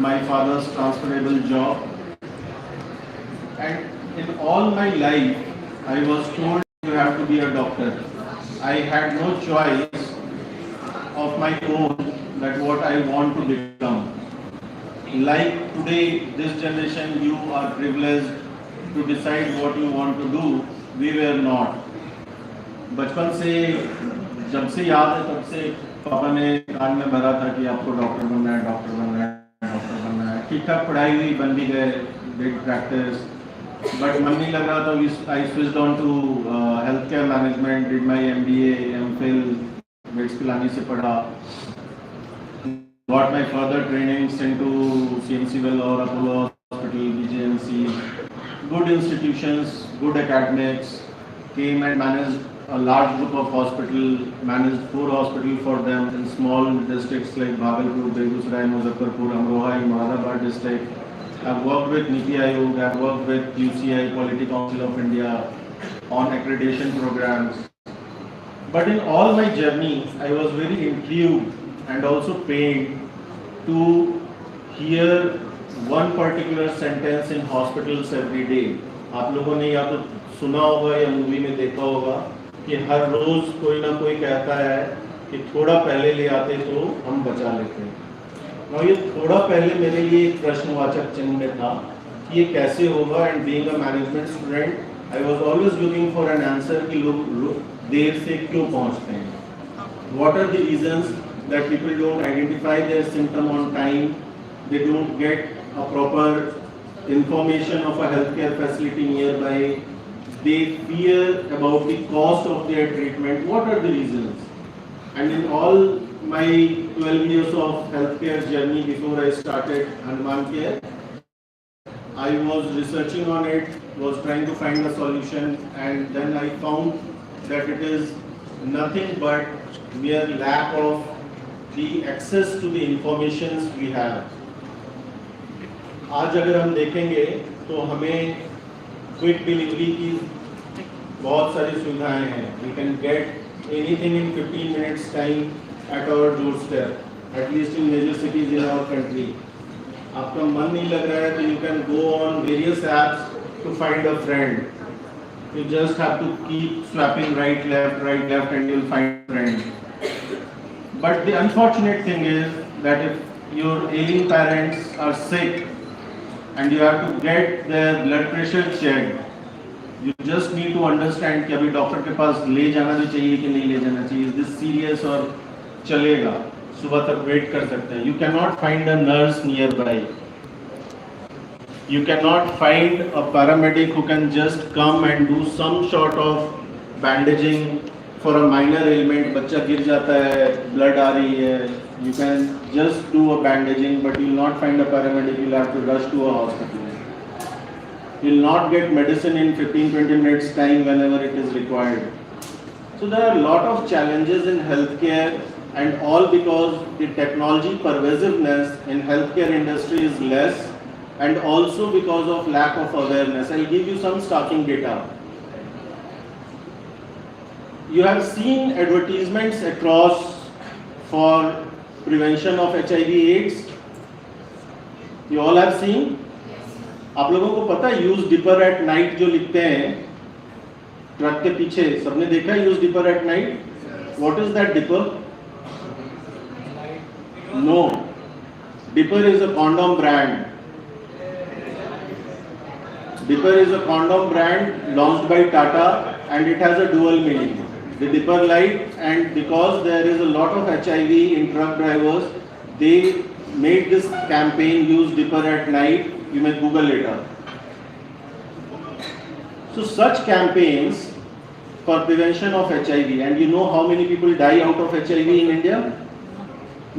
my father's transferable job, and in all my life I was told you have to be a doctor. I had no choice of my own that what I want to become. Like today, this generation, you are privileged to decide what you want to do. We were not. बचपन से जब से याद है तब से पापा ने कान में भरा था कि आपको डॉक्टर बनना है, डॉक्टर बनना है, डॉक्टर बनना है. ठीक ठाक पढ़ाई हुई, बन भी गए, डिड प्रैक्टिस, बट मन नहीं लग रहा तो I switched on to health care management, did my MBA, MPhil, मेड्स पिलानी से पढ़ा. Got my further trainings into CMC Vellore, Apollo Hospital, BJMC, good institutions, good academics. Came and managed a large group of hospitals, managed 4 hospitals for them in small districts like Bhagalpur, Begusrai, Muzaffarpur, Amroha in Moradabad district. I've worked with Niti Aayog, I've worked with UCI, Quality Council of India on accreditation programs. But in all my journey, I was very intrigued and also pained to hear one particular sentence in hospitals every day. आप लोगों ने या तो सुना होगा या movie में देखा होगा कि हर रोज कोई ना कोई कहता है कि थोड़ा पहले ले आते तो हम बचा लेते हैं. और ये थोड़ा पहले मेरे लिए एक प्रश्नवाचक चिन्ह में था कि ये कैसे होगा. And being a management student I was always looking for an answer कि लोग देर से क्यों पहुंचते हैं. What are the reasons that people don't identify their symptom on time, they don't get a proper information of a healthcare facility nearby, they fear about the cost of their treatment. What are the reasons? And in all my 12 years of healthcare journey before I started Hanuman Care, I was researching on it, was trying to find a solution, and then I found that it is nothing but mere lack of the access to the informations we have. आज अगर हम देखेंगे तो हमें quick delivery की बहुत सारी सुविधाएं हैं. We can get anything in 15 minutes time at our doorstep, at least in major cities in our country. आपका मन नहीं लग रहा है तो you can go on various apps to find a friend. You just have to keep swapping right left and you'll find a friend. But the unfortunate thing is that if your ailing parents are sick and you have to get their blood pressure checked, you just need to understand कि अभी doctor के पास ले जाना भी चाहिए कि नहीं ले जाना चाहिए. Is this serious और चलेगा, सुबह तक वेट कर सकते हैं. You cannot find a nurse nearby. You cannot find a paramedic who can just come and do some sort of bandaging for a minor ailment. बच्चा गिर जाता है, blood आ रही है, you can just do a bandaging, but you will not find a paramedic. You will have to rush to a hospital. You will not get medicine in 15-20 minutes time whenever it is required. So there are a lot of challenges in healthcare, and all because the technology pervasiveness in healthcare industry is less, and also because of lack of awareness. I'll give you some starting data. You have seen advertisements across for prevention of HIV/AIDS. You all have seen? आप लोगों को पता है use dipper at night जो लिखते हैं truck के पीछे, सबने देखा है use dipper at night? What is that dipper? No, dipper is a condom brand. Dipper is a condom brand launched by Tata, and it has a dual meaning. The Dipper light, and because there is a lot of HIV in truck drivers, they made this campaign, use Dipper at night. You may Google it up. So such campaigns for prevention of HIV, and you know how many people die out of HIV in India?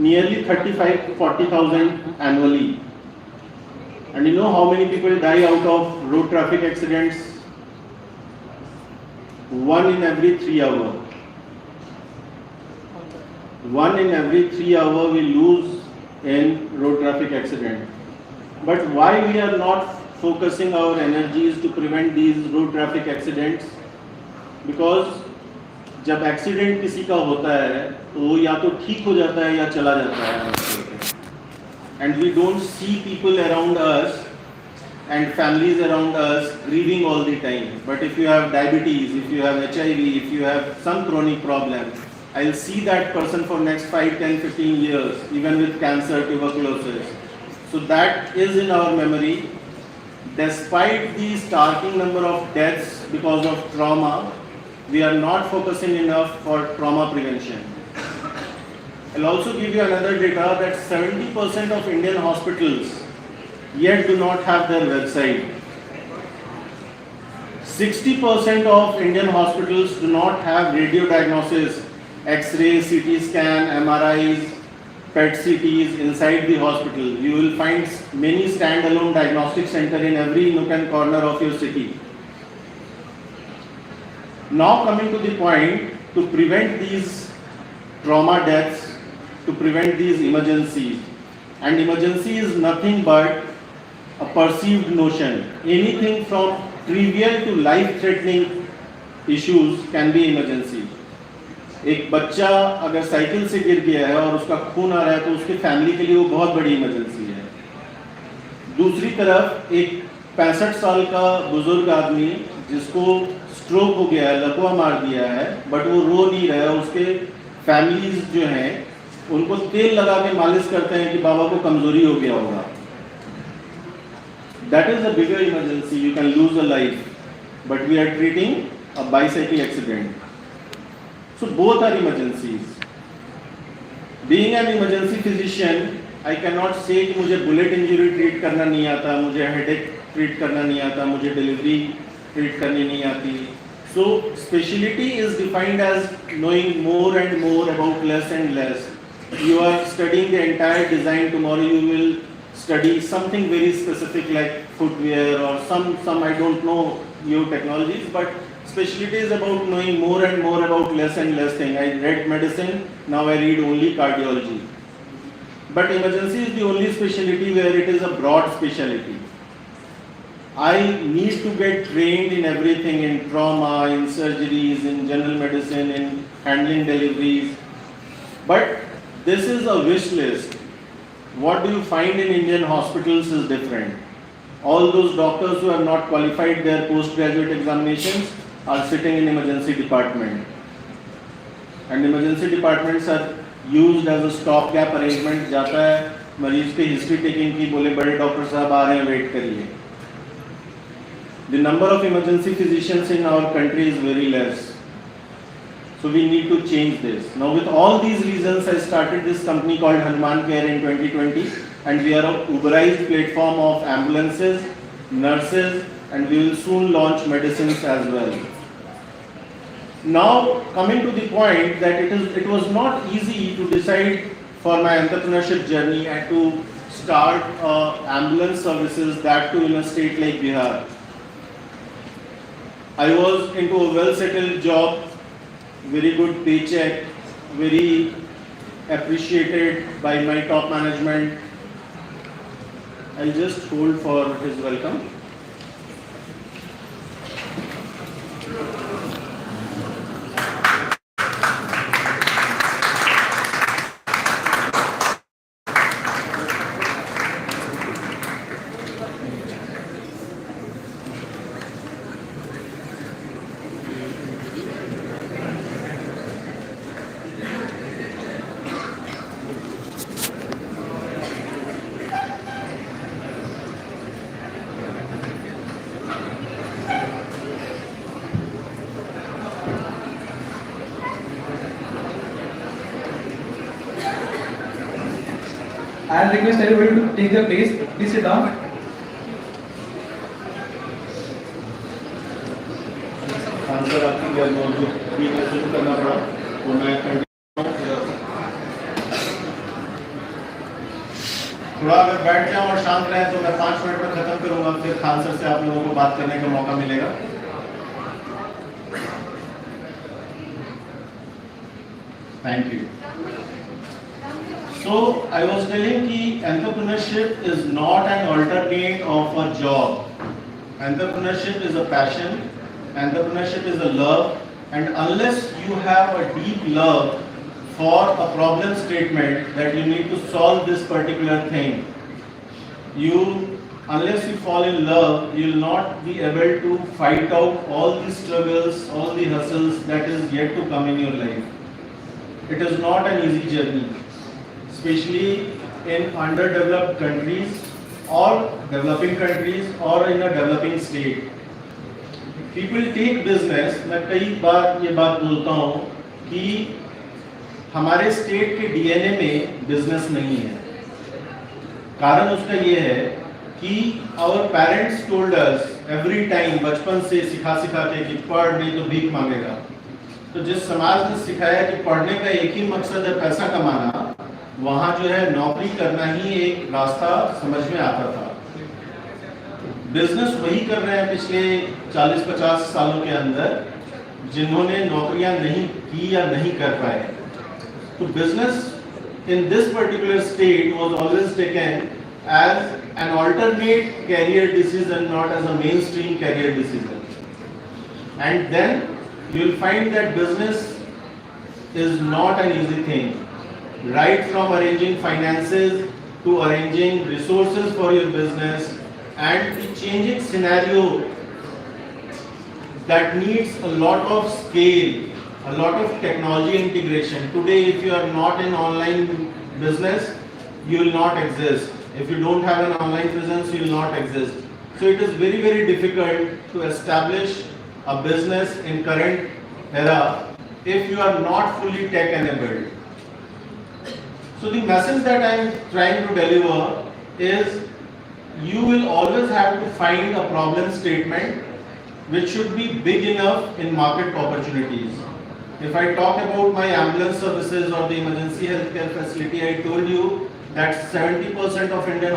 Nearly 35,000-40,000 annually. And you know how many people die out of road traffic accidents? 1 in every 3 hours. 1 in every 3 hours we lose in road traffic accident. But why we are not focusing our energies to prevent these road traffic accidents? Because जब accident किसी का होता है तो या तो ठीक हो जाता है या चला जाता है. and we don't see people around us and families around us grieving all the time. But if you have diabetes, if you have HIV, if you have some chronic problem, I'll see that person for next 5, 10, 15 years, even with cancer, tuberculosis. So that is in our memory. Despite the startling number of deaths because of trauma, we are not focusing enough for trauma prevention. I'll also give you another data that 70% of Indian hospitals yet do not have their website. 60% of Indian hospitals do not have radio diagnosis, X-ray, CT scan, MRIs, PET CTs inside the hospital. You will find many standalone diagnostic centers in every nook and corner of your city. Now coming to the point, to prevent these trauma deaths, to prevent these emergencies, and emergency is nothing but a perceived notion. Anything from trivial to life-threatening issues can be emergency. एक बच्चा अगर cycle से गिर गया है और उसका खून आ रहा है तो उसके फैमिली के लिए वो बहुत बड़ी इमरजेंसी है. दूसरी तरफ एक 65 साल का बुजुर्ग आदमी जिसको स्ट्रोक हो गया है, लकवा मार दिया है, बट वो रो नहीं रहा है, उसके फैमिलीज जो हैं उनको तेल लगा के मालिश करते हैं कि बाबा को कमजोरी हो गया होगा. That is a bigger emergency. You can lose a life, but we are treating a bicycle accident. So both are emergencies. Being an emergency physician, I cannot say कि मुझे bullet injury treat करना नहीं आता, मुझे headache treat करना नहीं आता, मुझे delivery treat करनी नहीं आती. So specialty is defined as knowing more and more about less and less. You are studying the entire design. Tomorrow you will study something very specific like footwear or some I don't know new technologies, but specialty is about knowing more and more about less and less thing. I read medicine, now I read only cardiology. But emergency is the only specialty where it is a broad specialty. I need to get trained in everything, in trauma, in surgeries, in general medicine, in handling deliveries. But this is a wish list. What do you find in Indian hospitals is different. All those doctors who have not qualified their postgraduate examinations are sitting in emergency department. And emergency departments are used as a stopgap arrangement. जाता है मरीज के history taking की, बोले बड़े doctor साहब आ रहे हैं, वेट करिए. The number of emergency physicians in our country is very less. So we need to change this. Now with all these reasons, I started this company called Hanuman Care in 2020, and we are a Uberized platform of ambulances, nurses, and we will soon launch medicines as well. Now coming to the point that it was not easy to decide for my entrepreneurship journey and to start ambulance services, that too in a state like Bihar. I was into a well-settled job, very good paycheck, very appreciated by my top management. I'll just hold for his welcome. I'll request everybody to take their place. Please sit down. Answer आपकी जो शुरू करना पड़ा वो मैं थोड़ा अगर बैठ जाऊं और शांत रहे तो मैं 5 मिनट में खत्म करूंगा, फिर खान सर से आप लोगों को बात करने का मौका मिलेगा. Thank you. So I was telling that entrepreneurship is not an alternate of a job. Entrepreneurship is a passion. Entrepreneurship is a love. And unless you have a deep love for a problem statement that you need to solve this particular thing, Unless you fall in love, you will not be able to fight out all the struggles, all the hustles that is yet to come in your life. It is not an easy journey, especially in underdeveloped countries or developing countries or in a developing state. People take business, मैं कई बार ये बात बोलता हूँ कि हमारे state के DNA में बिजनेस नहीं है। कारण उसका ये है कि our parents told us every time, बचपन से सिखा के कि पढ़ नहीं तो भीख मांगेगा। तो जिस समाज ने सिखाया कि पढ़ने का एक ही मकसद है पैसा कमाना, वहाँ जो है नौकरी करना ही एक रास्ता समझ में आता था। बिजनेस वही कर रहे हैं पिछले 40-50 सालों के अंदर जिन्होंने नौकरियां नहीं की या नहीं कर पाए। तो business in this particular state was always taken as an alternate career decision, not as a mainstream career decision. And then you will find that business is not an easy thing. Right from arranging finances to arranging resources for your business and the changing scenario that needs a lot of scale, a lot of technology integration. Today, if you are not in online business, you will not exist. If you don't have an online presence, you will not exist. So it is very, very difficult to establish a business in current era if you are not fully tech enabled. So the message that I am trying to deliver is you will always have to find a problem statement which should be big enough in market opportunities. If I talk about my ambulance services or the emergency healthcare facility, I told you that 70% of Indian